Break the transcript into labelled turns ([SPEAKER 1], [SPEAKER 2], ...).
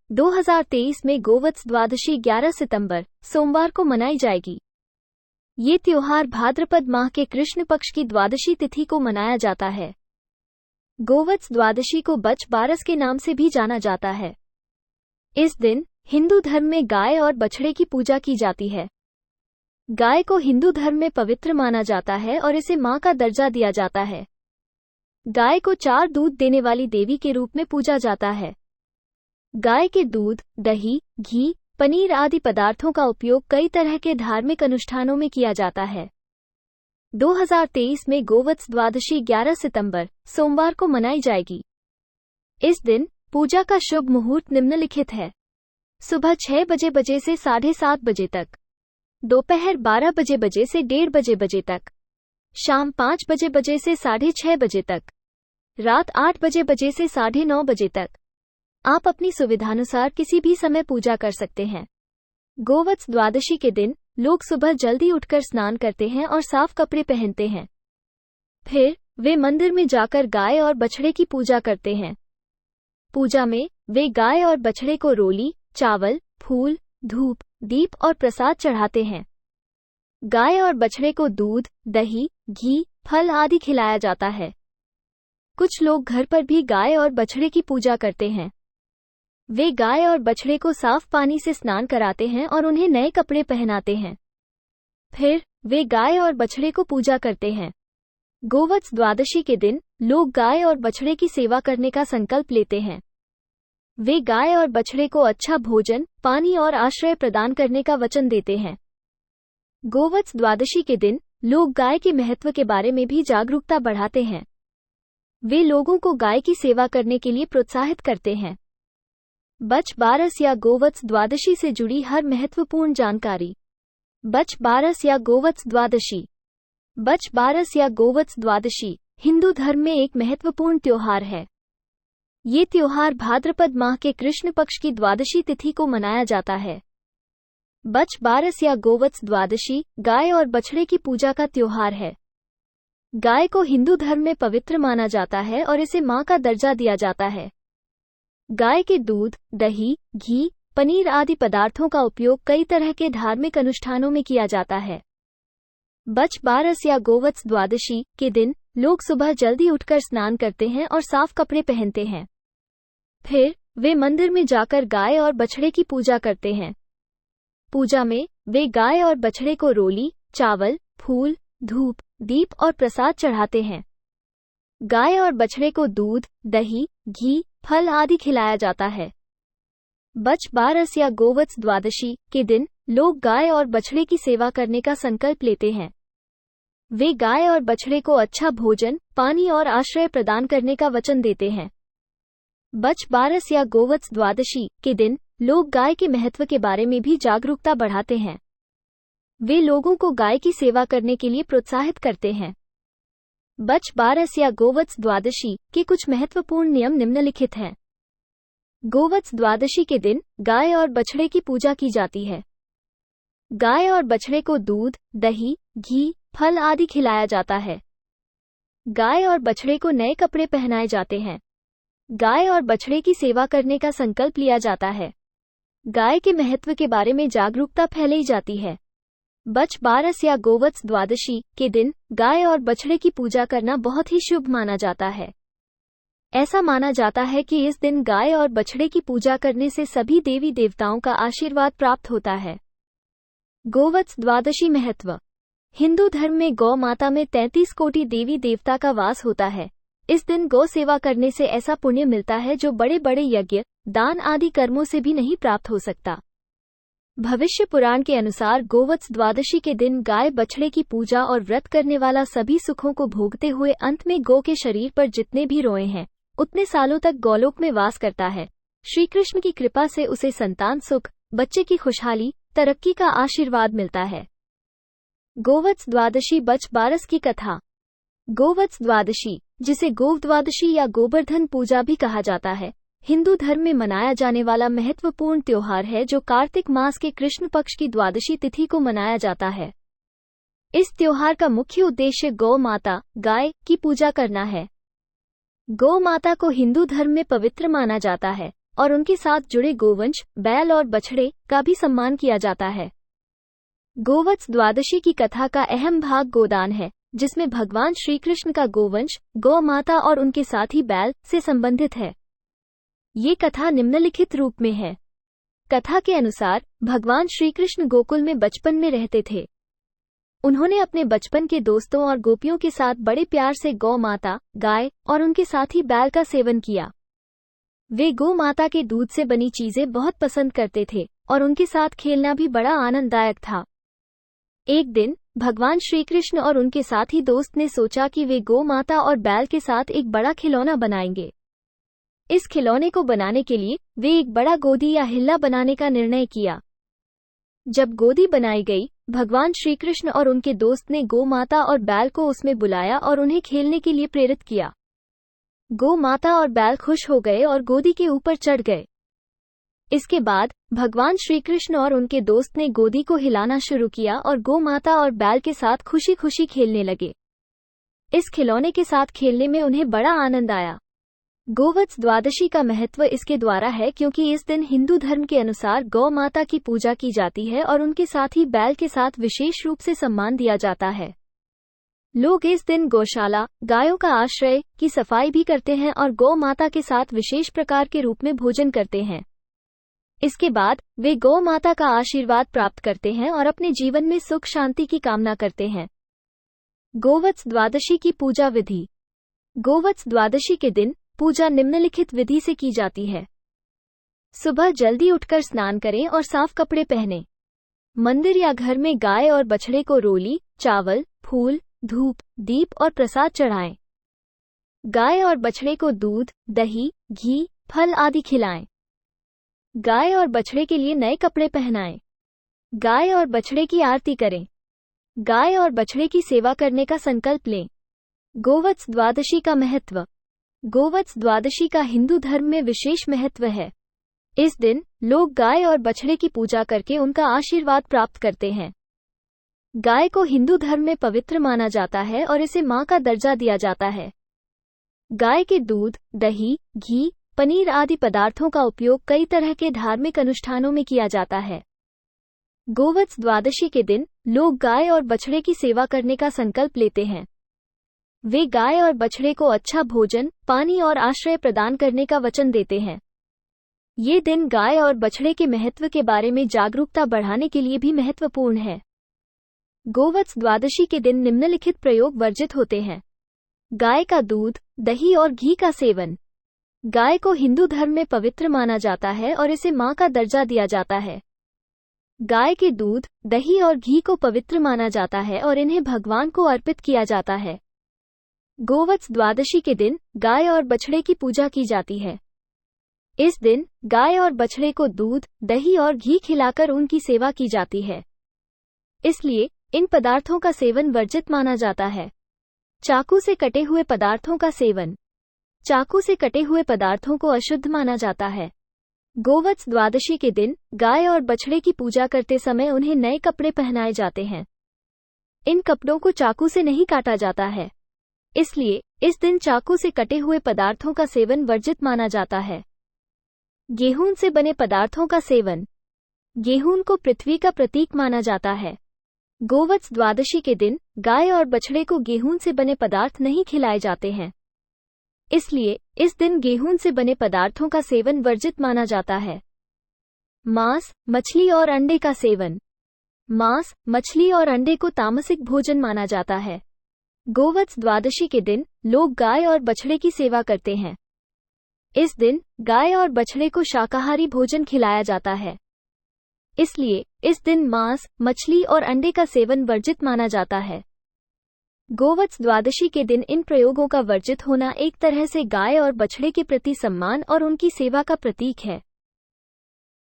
[SPEAKER 1] 2023 में गोवत्स द्वादशी 11 सितंबर सोमवार को मनाई जाएगी। ये त्योहार भाद्रपद माह के कृष्ण पक्ष की द्वादशी तिथि को मनाया जाता है। गोवत्स द्वादशी को बच बारस के नाम से भी जाना जाता है। इस दिन हिंदू धर्म में गाय और बछड़े की पूजा की जाती है। गाय को हिंदू धर्म में पवित्र माना जाता है और इसे मां का दर्जा दिया जाता है। गाय को 4 दूध देने वाली देवी के रूप में पूजा जाता है। गाय के दूध, दही, घी, पनीर आदि पदार्थों का उपयोग कई तरह के धार्मिक अनुष्ठानों में किया जाता है। 2023 में गोवत्स द्वादशी 11 सितंबर सोमवार को मनाई जाएगी। इस दिन पूजा का शुभ मुहूर्त निम्नलिखित है। सुबह 6 बजे से 7:30 बजे तक, दोपहर 12 बजे से 1:30 बजे तक, शाम 5 बजे से 6:30 बजे तक, रात 8 बजे से 9:30 बजे तक। आप अपनी सुविधानुसार किसी भी समय पूजा कर सकते हैं। गोवत्स द्वादशी के दिन लोग सुबह जल्दी उठकर स्नान करते हैं और साफ कपड़े पहनते हैं। फिर वे मंदिर में जाकर गाय और बछड़े की पूजा करते हैं। पूजा में वे गाय और बछड़े को रोली, चावल, फूल, धूप, दीप और प्रसाद चढ़ाते हैं। गाय और बछड़े को दूध, दही, घी, फल आदि खिलाया जाता है। कुछ लोग घर पर भी गाय और बछड़े की पूजा करते हैं। वे गाय और बछड़े को साफ पानी से स्नान कराते हैं और उन्हें नए कपड़े पहनाते हैं। फिर वे गाय और बछड़े को पूजा करते हैं। गोवत्स द्वादशी के दिन लोग गाय और बछड़े की सेवा करने का संकल्प लेते हैं। वे गाय और बछड़े को अच्छा भोजन, पानी और आश्रय प्रदान करने का वचन देते हैं। गोवत्स द्वादशी के दिन लोग गाय के महत्व के बारे में भी जागरूकता बढ़ाते हैं। वे लोगों को गाय की सेवा करने के लिए प्रोत्साहित करते हैं। बच बारस या गोवत्स द्वादशी से जुड़ी हर महत्वपूर्ण जानकारी। बच बारस या गोवत्स द्वादशी। बच बारस या गोवत्स द्वादशी हिंदू धर्म में एक महत्वपूर्ण त्योहार है। ये त्योहार भाद्रपद माह के कृष्ण पक्ष की द्वादशी तिथि को मनाया जाता है। बच बारस या गोवत्स द्वादशी गाय और बछड़े की पूजा का त्योहार है। गाय को हिंदू धर्म में पवित्र माना जाता है और इसे मां का दर्जा दिया जाता है। गाय के दूध, दही, घी, पनीर आदि पदार्थों का उपयोग कई तरह के धार्मिक अनुष्ठानों में किया जाता है। बच बारस या गोवत्स द्वादशी के दिन लोग सुबह जल्दी उठकर स्नान करते हैं और साफ कपड़े पहनते हैं। फिर वे मंदिर में जाकर गाय और बछड़े की पूजा करते हैं। पूजा में वे गाय और बछड़े को रोली, चावल, फूल, धूप, दीप और प्रसाद चढ़ाते हैं। गाय और बछड़े को दूध, दही, घी, फल आदि खिलाया जाता है। बच बारस या गोवत्स द्वादशी के दिन लोग गाय और बछड़े की सेवा करने का संकल्प लेते हैं। वे गाय और बछड़े को अच्छा भोजन, पानी और आश्रय प्रदान करने का वचन देते हैं। बच बारस या गोवत्स द्वादशी के दिन लोग गाय के महत्व के बारे में भी जागरूकता बढ़ाते हैं। वे लोगों को गाय की सेवा करने के लिए प्रोत्साहित करते हैं। बच बारस या गोवत्स द्वादशी के कुछ महत्वपूर्ण नियम निम्नलिखित हैं। गोवत्स द्वादशी के दिन गाय और बछड़े की पूजा की जाती है। गाय और बछड़े को दूध, दही, घी, फल आदि खिलाया जाता है। गाय और बछड़े को नए कपड़े पहनाए जाते हैं। गाय और बछड़े की सेवा करने का संकल्प लिया जाता है। गाय के महत्व के बारे में जागरूकता फैलाई जाती है। बच बारस या गोवत्स द्वादशी के दिन गाय और बछड़े की पूजा करना बहुत ही शुभ माना जाता है। ऐसा माना जाता है कि इस दिन गाय और बछड़े की पूजा करने से सभी देवी देवताओं का आशीर्वाद प्राप्त होता है। गोवत्स द्वादशी महत्व। हिंदू धर्म में गौ माता में 33 कोटि देवी देवता का वास होता है। इस दिन गौ सेवा करने से ऐसा पुण्य मिलता है जो बड़े बड़े यज्ञ, दान आदि कर्मों से भी नहीं प्राप्त हो सकता। भविष्य पुराण के अनुसार गोवत्स द्वादशी के दिन गाय बछड़े की पूजा और व्रत करने वाला सभी सुखों को भोगते हुए अंत में गौ के शरीर पर जितने भी रोए हैं उतने सालों तक गौलोक में वास करता है। श्री कृष्ण की कृपा से उसे संतान सुख, बच्चे की खुशहाली, तरक्की का आशीर्वाद मिलता है। गोवत्स द्वादशी बच बारस की कथा। गोवत्स द्वादशी, जिसे गोव द्वादशी या गोवर्धन पूजा भी कहा जाता है, हिंदू धर्म में मनाया जाने वाला महत्वपूर्ण त्योहार है जो कार्तिक मास के कृष्ण पक्ष की द्वादशी तिथि को मनाया जाता है। इस त्योहार का मुख्य उद्देश्य गौ माता, गाय की पूजा करना है। गौ माता को हिंदू धर्म में पवित्र माना जाता है और उनके साथ जुड़े गोवंश, बैल और बछड़े का भी सम्मान किया जाता है। गोवत्स द्वादशी की कथा का अहम भाग गोदान है, जिसमें भगवान श्री कृष्ण का गोवंश, गौ माता और उनके साथी बैल से संबंधित है। ये कथा निम्नलिखित रूप में है। कथा के अनुसार भगवान श्री कृष्ण गोकुल में बचपन में रहते थे। उन्होंने अपने बचपन के दोस्तों और गोपियों के साथ बड़े प्यार से गौ माता, गाय और उनके साथी बैल का सेवन किया। वे गौ माता के दूध से बनी चीजें बहुत पसंद करते थे और उनके साथ खेलना भी बड़ा आनंददायक था। एक दिन भगवान श्री कृष्ण और उनके साथी दोस्त ने सोचा कि वे गौ माता और बैल के साथ एक बड़ा खिलौना बनाएंगे। इस खिलौने को बनाने के लिए वे एक बड़ा गोदी या हिल्ला बनाने का निर्णय किया। जब गोदी बनाई गई, भगवान श्री कृष्ण और उनके दोस्त ने गौ माता और बैल को उसमें बुलाया और उन्हें खेलने के लिए प्रेरित किया। गौ माता और बैल खुश हो गए और गोदी के ऊपर चढ़ गए। इसके बाद भगवान श्री कृष्ण और उनके दोस्त ने गोदी को हिलाना शुरू किया और गौ माता और बैल के साथ खुशी खुशी खेलने लगे। इस खिलौने के साथ खेलने में उन्हें बड़ा आनंद आया। गोवत्स द्वादशी का महत्व इसके द्वारा है क्योंकि इस दिन हिंदू धर्म के अनुसार गौ माता की पूजा की जाती है और उनके साथ ही बैल के साथ विशेष रूप से सम्मान दिया जाता है। लोग इस दिन गौशाला, गायों का आश्रय की सफाई भी करते हैं और गौ माता के साथ विशेष प्रकार के रूप में भोजन करते हैं। इसके बाद वे गौ माता का आशीर्वाद प्राप्त करते हैं और अपने जीवन में सुख शांति की कामना करते हैं। गोवत्स द्वादशी की पूजा विधि। गोवत्स द्वादशी के दिन पूजा निम्नलिखित विधि से की जाती है। सुबह जल्दी उठकर स्नान करें और साफ कपड़े पहनें। मंदिर या घर में गाय और बछड़े को रोली, चावल, फूल, धूप, दीप और प्रसाद चढ़ाएं। गाय और बछड़े को दूध, दही, घी, फल आदि खिलाएं। गाय और बछड़े के लिए नए कपड़े पहनाएं। गाय और बछड़े की आरती करें। गाय और बछड़े की सेवा करने का संकल्प लें। गोवत्स द्वादशी का महत्व। गोवत्स द्वादशी का हिंदू धर्म में विशेष महत्व है। इस दिन लोग गाय और बछड़े की पूजा करके उनका आशीर्वाद प्राप्त करते हैं। गाय को हिंदू धर्म में पवित्र माना जाता है और इसे मां का दर्जा दिया जाता है। गाय के दूध, दही, घी, पनीर आदि पदार्थों का उपयोग कई तरह के धार्मिक अनुष्ठानों में किया जाता है। गोवत्स द्वादशी के दिन लोग गाय और बछड़े की सेवा करने का संकल्प लेते हैं। वे गाय और बछड़े को अच्छा भोजन, पानी और आश्रय प्रदान करने का वचन देते हैं। ये दिन गाय और बछड़े के महत्व के बारे में जागरूकता बढ़ाने के लिए भी महत्वपूर्ण है। गोवत्स द्वादशी के दिन निम्नलिखित प्रयोग वर्जित होते हैं। गाय का दूध, दही और घी का सेवन। गाय को हिंदू धर्म में पवित्र माना जाता है और इसे मां का दर्जा दिया जाता है। गाय के दूध, दही और घी को पवित्र माना जाता है और इन्हें भगवान को अर्पित किया जाता है। गोवत्स द्वादशी के दिन गाय और बछड़े की पूजा की जाती है। इस दिन गाय और बछड़े को दूध, दही और घी खिलाकर उनकी सेवा की जाती है। इसलिए इन पदार्थों का सेवन वर्जित माना जाता है। चाकू से कटे हुए पदार्थों का सेवन। चाकू से कटे हुए पदार्थों को अशुद्ध माना जाता है। गोवत्स द्वादशी के दिन गाय और बछड़े की पूजा करते समय उन्हें नए कपड़े पहनाए जाते हैं। इन कपड़ों को चाकू से नहीं काटा जाता है, इसलिए इस दिन चाकू से कटे हुए पदार्थों का सेवन वर्जित माना जाता है। गेहूं से बने पदार्थों का सेवन। गेहूं को पृथ्वी का प्रतीक माना जाता है। गोवत्स द्वादशी के दिन गाय और बछड़े को गेहूं से बने पदार्थ नहीं खिलाए जाते हैं, इसलिए इस दिन गेहूं से बने पदार्थों का सेवन वर्जित माना जाता है। मांस, मछली और अंडे का सेवन। मांस, मछली और अंडे को तामसिक भोजन माना जाता है। गोवत्स द्वादशी के दिन लोग गाय और बछड़े की सेवा करते हैं। इस दिन गाय और बछड़े को शाकाहारी भोजन खिलाया जाता है, इसलिए इस दिन मांस, मछली और अंडे का सेवन वर्जित माना जाता है। गोवत्स द्वादशी के दिन इन प्रयोगों का वर्जित होना एक तरह से गाय और बछड़े के प्रति सम्मान और उनकी सेवा का प्रतीक है।